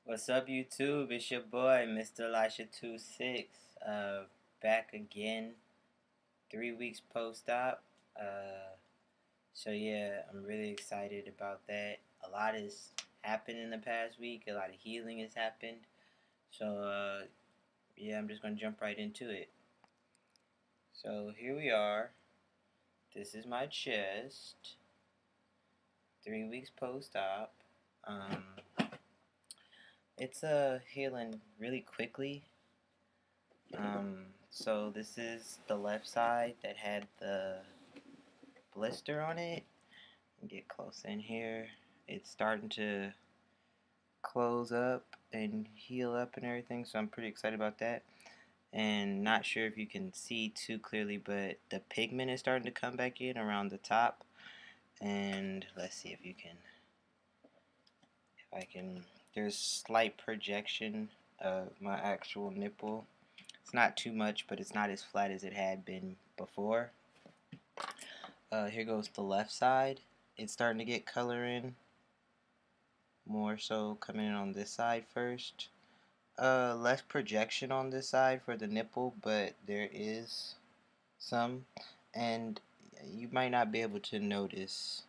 What's up, YouTube? It's your boy, Mr. Elisha26, back again, 3 weeks post-op. So yeah, I'm really excited about that. A lot has happened in the past week. A lot of healing has happened. So yeah, I'm just gonna jump right into it. So here we are. This is my chest. 3 weeks post-op. It's healing really quickly. So this is the left side that had the blister on it. Get close in here. It's starting to close up and heal up and everything, so I'm pretty excited about that. And not sure if you can see too clearly, but the pigment is starting to come back in around the top. And let's see if I can, there's slight projection of my actual nipple. It's not too much, but it's not as flat as it had been before. Here goes the left side. It's starting to get color in. More so coming in on this side first. Less projection on this side for the nipple, but there is some. And you might not be able to notice,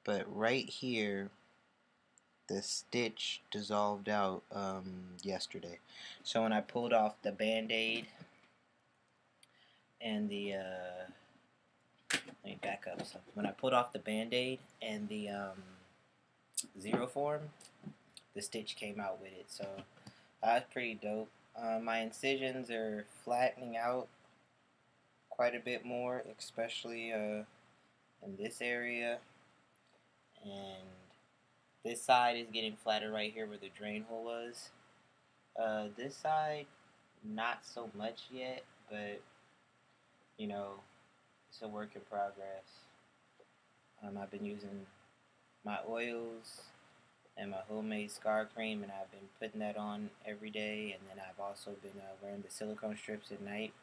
but right here, the stitch dissolved out yesterday. So when I pulled off the band-aid and the let me back up. So when I pulled off the band-aid and the XeroForm, the stitch came out with it. So that's pretty dope. My incisions are flattening out quite a bit more, especially in this area. And this side is getting flatter right here where the drain hole was. This side, not so much yet, but you know, it's a work in progress. I've been using my oils and my homemade scar cream, and I've been putting that on every day, and then I've also been wearing the silicone strips at night,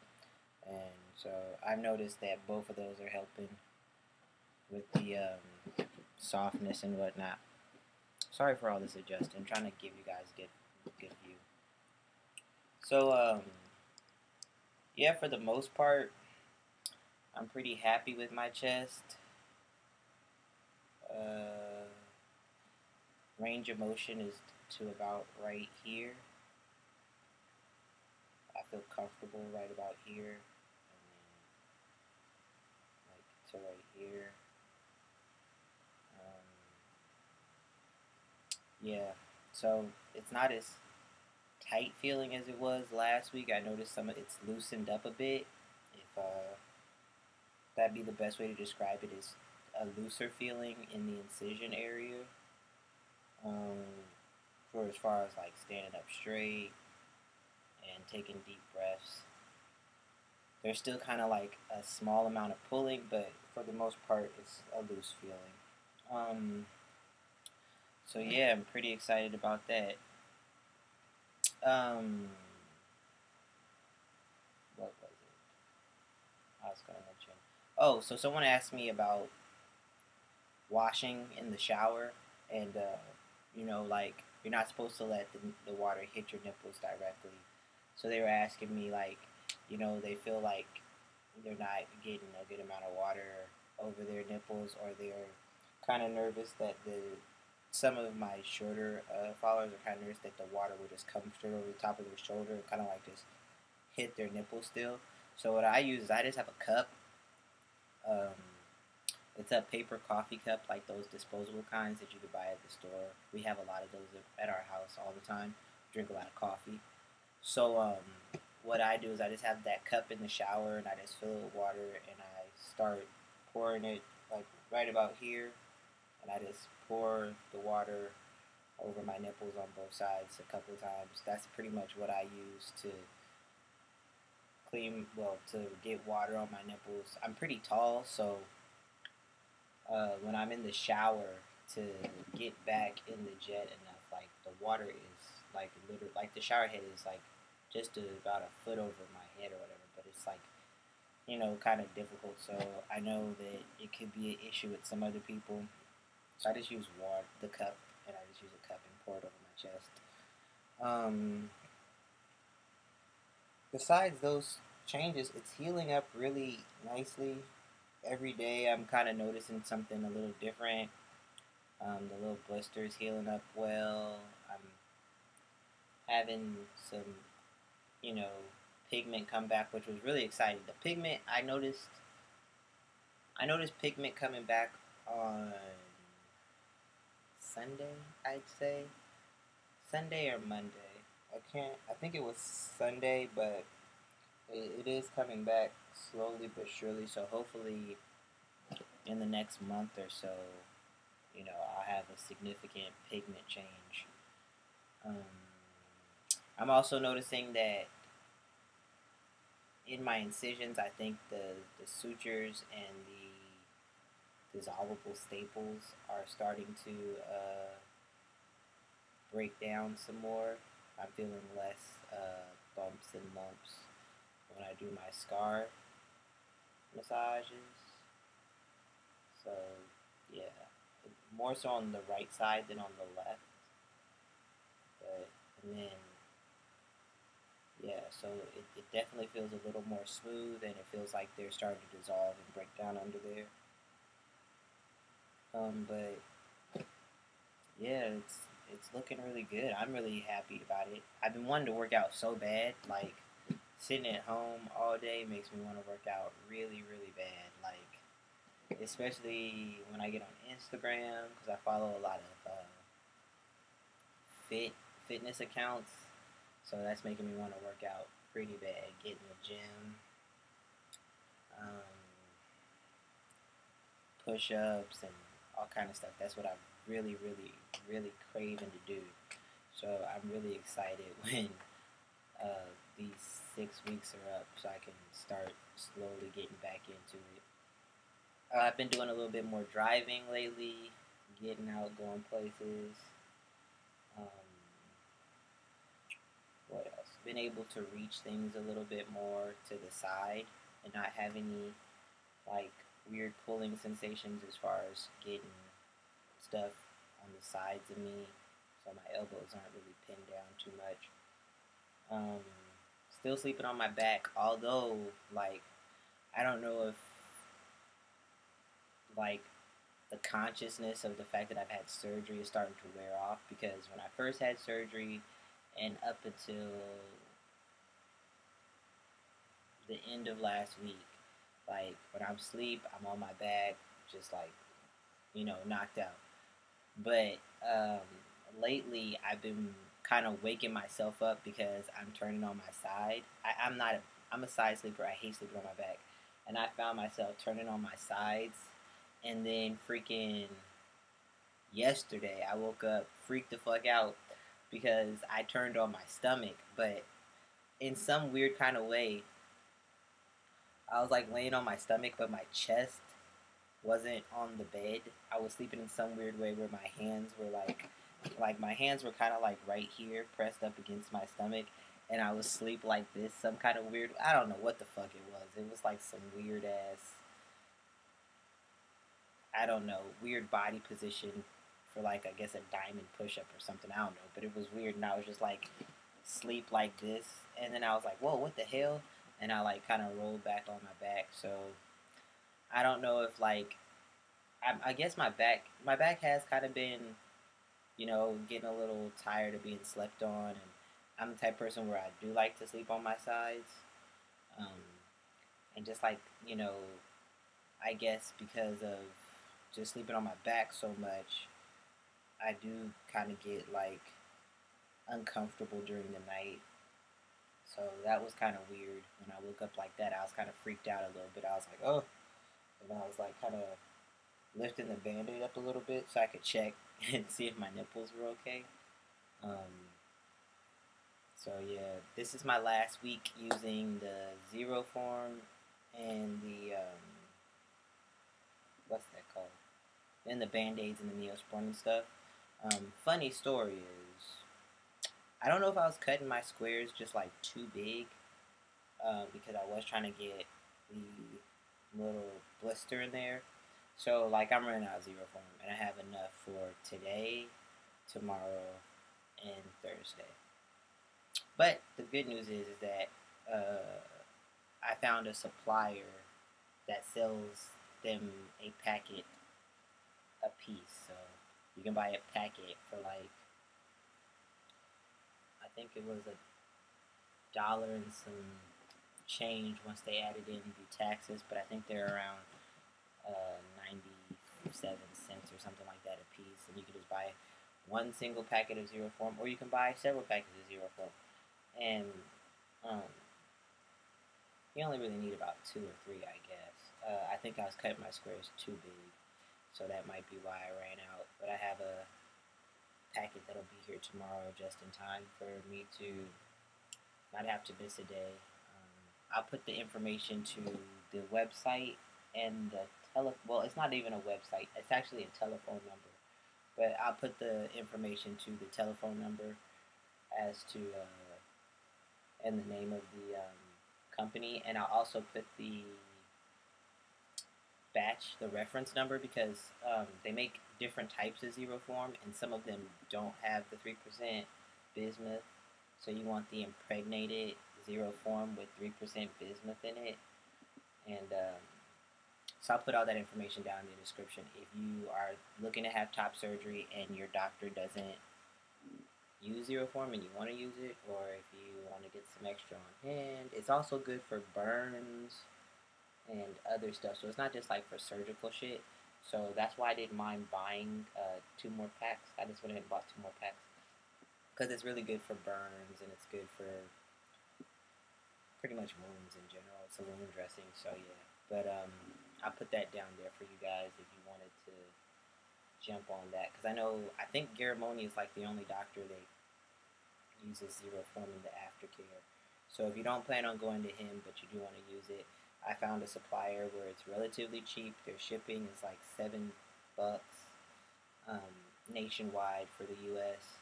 and so I've noticed that both of those are helping with the softness and whatnot. Sorry for all this adjusting. I'm trying to give you guys a good view. So yeah, for the most part, I'm pretty happy with my chest. Range of motion is to about right here. I feel comfortable right about here, and then like to right here. Yeah, so it's not as tight feeling as it was last week. I noticed some of it's loosened up a bit. If that'd be the best way to describe it, is a looser feeling in the incision area. For as far as like standing up straight and taking deep breaths. There's still kind of like a small amount of pulling, but for the most part, it's a loose feeling. So yeah, I'm pretty excited about that. What was it? I was gonna mention. Oh, so someone asked me about washing in the shower, and like you're not supposed to let the water hit your nipples directly. So they were asking me like, they feel like they're not getting a good amount of water over their nipples, or they're kind of nervous that some of my shorter followers are kind of nervous that the water will just come straight over the top of their shoulder and kind of like just hit their nipples still. So what I use is I just have a cup. Um, it's a paper coffee cup, like those disposable kinds that you could buy at the store. We have a lot of those at our house all the time. Drink a lot of coffee. So what I do is I just have that cup in the shower, and I just fill it with water, and I start pouring it like right about here, and I just pour the water over my nipples on both sides a couple of times. That's pretty much what I use to to get water on my nipples. I'm pretty tall, so when I'm in the shower, to get back in the jet enough, like the water is like literally, like the shower head is like just about a foot over my head or whatever, but it's like, kind of difficult. So I know that it could be an issue with some other people. So I just use the cup, and I just use a cup and pour it over my chest. Um, besides those changes, it's healing up really nicely. Every day I'm kind of noticing something a little different. The little blisters healing up well. I'm having some, you know, pigment come back, which was really exciting. The pigment I noticed pigment coming back on Sunday, I'd say. Sunday or Monday. I think it was Sunday, but it is coming back slowly but surely. So hopefully in the next month or so, I'll have a significant pigment change. Um, I'm also noticing that in my incisions, I think the sutures and the dissolvable staples are starting to break down some more. I'm feeling less bumps and lumps when I do my scar massages. So, yeah, more so on the right side than on the left. But, and then, yeah, so it definitely feels a little more smooth, and it feels like they're starting to dissolve and break down under there. But yeah, it's looking really good. I'm really happy about it. I've been wanting to work out so bad. Like sitting at home all day makes me want to work out really, really bad. Like especially when I get on Instagram because I follow a lot of fitness accounts. So that's making me want to work out pretty bad. Get in the gym, um, push-ups, and all kind of stuff. That's what I really, really, really craving to do. So I'm really excited when these 6 weeks are up, so I can start slowly getting back into it. I've been doing a little bit more driving lately, getting out, going places. Um, what else? Been able to reach things a little bit more to the side and not have any like weird pulling sensations as far as getting stuff on the sides of me, so my elbows aren't really pinned down too much. Um, Still sleeping on my back, although like I don't know if like the consciousness of the fact that I've had surgery is starting to wear off because when I first had surgery and up until the end of last week, like when I'm asleep, I'm on my back, just like knocked out. But lately, I've been kind of waking myself up because I'm turning on my side. I'm a side sleeper. I hate sleeping on my back, and I found myself turning on my sides, and then freaking yesterday, I woke up freaked the fuck out because I turned on my stomach, but in some weird kind of way, I was like laying on my stomach, but my chest wasn't on the bed. I was sleeping in some weird way where my hands were like my hands were kind of like right here, pressed up against my stomach, and I was asleep like this. Some kind of weird. I don't know what the fuck it was. It was like some weird ass. I don't know, weird body position for like I guess a diamond push up or something. I don't know, but it was weird, and I was just like sleep like this, and then I was like, whoa, what the hell? And I like kind of rolled back on my back. So I don't know if like I guess my back has kind of been getting a little tired of being slept on, and I'm the type of person where I do like to sleep on my sides, um, and just like I guess because of just sleeping on my back so much, I do kind of get like uncomfortable during the night. So that was kind of weird when I woke up like that. I was kind of freaked out a little bit. I was like, oh, and I was like kind of lifting the band-aid up a little bit so I could check and see if my nipples were okay. Um, so yeah, this is my last week using the XeroForm and the what's that called? And the band-aids and the Neosporin and stuff. Funny story is, I don't know if I was cutting my squares just like too big because I was trying to get the little blister in there. So like I'm running out of XeroForm and I have enough for today, tomorrow, and Thursday. But the good news is that I found a supplier that sells them a packet a piece. So you can buy a packet for like, I think it was $1 and some change once they added in the taxes, but I think they're around 97 cents or something like that a piece. And you can just buy one single packet of XeroForm, or you can buy several packets of XeroForm. And um, you only really need about 2 or 3, I guess. I think I was cutting my squares too big, so that might be why I ran out. But I have a packet that'll be here tomorrow just in time for me to not have to miss a day. I'll put the information to the website and the well, it's not even a website. It's actually a telephone number. But I'll put the information to the telephone number as to and the name of the company, and I'll also put the batch, the reference number, because they make different types of XeroForm, and some of them don't have the 3% bismuth. So you want the impregnated XeroForm with 3% bismuth in it, and so I'll put all that information down in the description. If you are looking to have top surgery and your doctor doesn't use XeroForm and you want to use it, or if you want to get some extra on hand, it's also good for burns and other stuff. So it's not just like for surgical shit. So that's why I didn't mind buying 2 more packs. I just went ahead and bought 2 more packs because it's really good for burns and it's good for pretty much wounds in general. It's a wound dressing, so yeah. But I'll put that down there for you guys if you wanted to jump on that, because I think Garamoni is like the only doctor that uses XeroForm in the aftercare. So if you don't plan on going to him but you do want to use it, I found a supplier where it's relatively cheap. Their shipping is like $7 nationwide for the U.S.,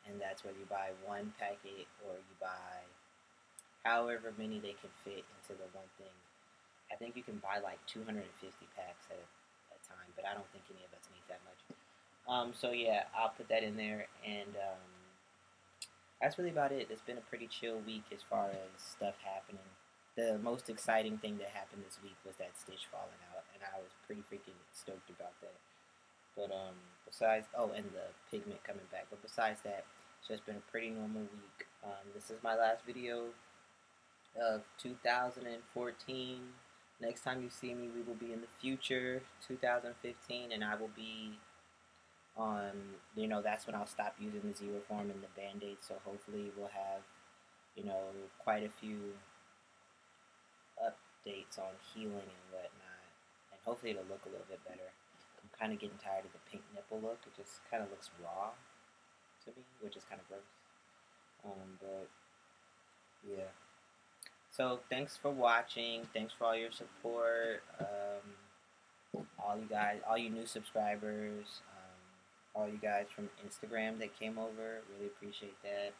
and that's whether you buy 1 packet or you buy however many they can fit into the one thing. I think you can buy like 250 packs at a time, but I don't think any of us need that much. So yeah, I'll put that in there, and that's really about it. It's been a pretty chill week as far as stuff happening. The most exciting thing that happened this week was that Stitch falling out, and I was pretty freaking stoked about that. But besides, and the pigment coming back. But besides that, it's just been a pretty normal week. This is my last video of 2014. Next time you see me, we will be in the future, 2015, and I will be on, that's when I'll stop using the XeroForm and the Band-Aid, so hopefully we'll have, quite a few updates on healing and whatnot, and hopefully it'll look a little bit better. I'm kind of getting tired of the pink nipple look. It just kind of looks raw to me, which is kind of gross. But yeah. So thanks for watching. Thanks for all your support. All you guys, all you new subscribers, all you guys from Instagram that came over, really appreciate that.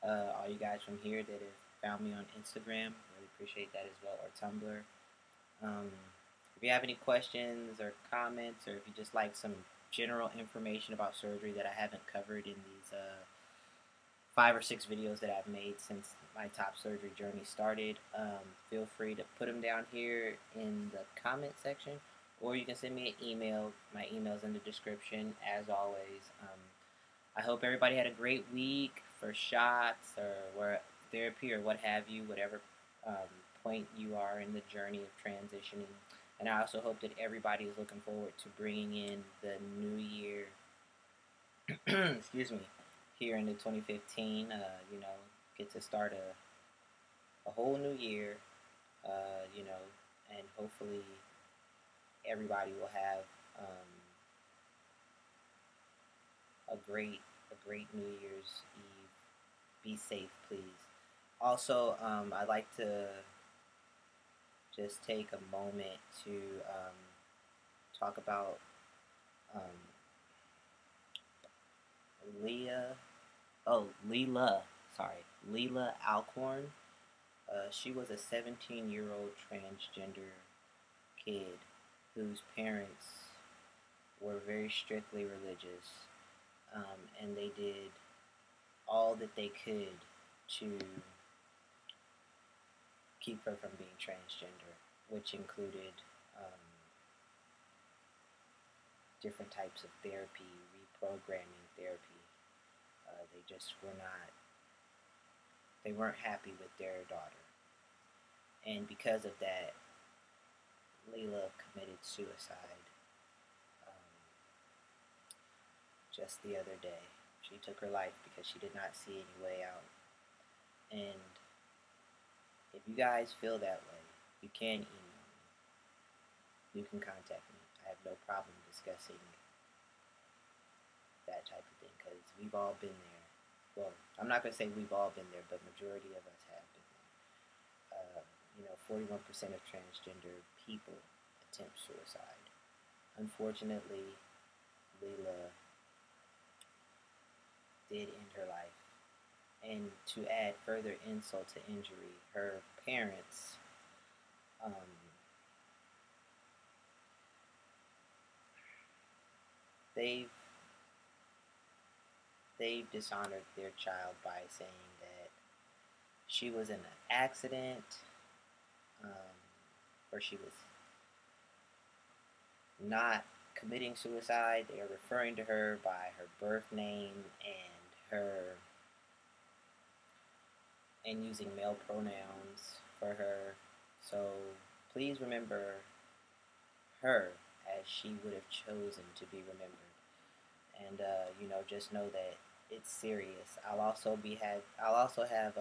All you guys from here that have found me on Instagram, really appreciate that as well, or Tumblr. If you have any questions or comments, or if you just like some general information about surgery that I haven't covered in these 5 or 6 videos that I've made since my top surgery journey started, feel free to put them down here in the comment section, or you can send me an email. My email's in the description, as always. I hope everybody had a great week for shots or therapy or what have you, whatever point you are in the journey of transitioning. And I also hope that everybody is looking forward to bringing in the new year, excuse me, here into 2015, get to start a whole new year, and hopefully everybody will have a great New Year's Eve. Be safe, please. Also, I'd like to just take a moment to talk about Leela Alcorn. She was a 17-year-old transgender kid whose parents were very strictly religious, and they did all that they could to keep her from being transgender, which included different types of therapy, reprogramming therapy. They just were not, they weren't happy with their daughter. And because of that, Layla committed suicide just the other day. She took her life because she did not see any way out. And if you guys feel that way, you can email me. You can contact me. I have no problem discussing that type of thing because we've all been there. Well, I'm not going to say we've all been there, but majority of us have been there. 41% of transgender people attempt suicide. Unfortunately, Layla did end her life. And to add further insult to injury, her parents they've dishonored their child by saying that she was in an accident, or she was not committing suicide. They are referring to her by her birth name and using male pronouns for her. So please remember her as she would have chosen to be remembered. And just know that it's serious. I'll also have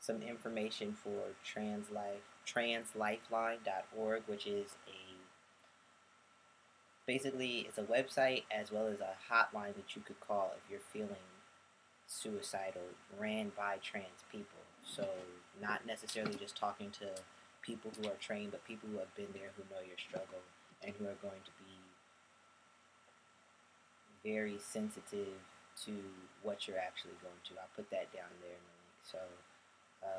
some information for translifeline.org, which is basically it's a website as well as a hotline that you could call if you're feeling suicidal, ran by trans people. So not necessarily just talking to people who are trained, but people who have been there, who know your struggle, and who are going to be very sensitive to what you're actually going to. I'll put that down there in the link. So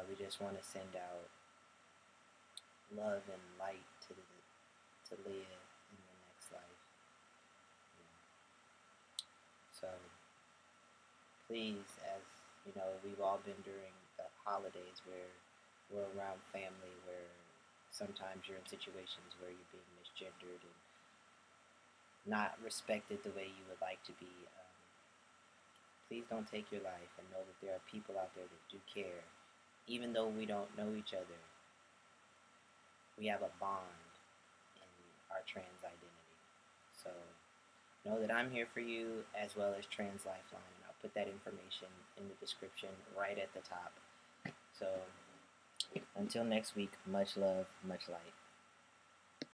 we just want to send out love and light to live in the next life. So please, as you know, we've all been during the holidays where we're around family, where sometimes you're in situations where you're being misgendered and not respected the way you would like to be. Please don't take your life, and know that there are people out there that do care. Even though we don't know each other, we have a bond in our trans identity. So know that I'm here for you, as well as Trans Lifeline. And I'll put that information in the description right at the top. So until next week, much love, much light.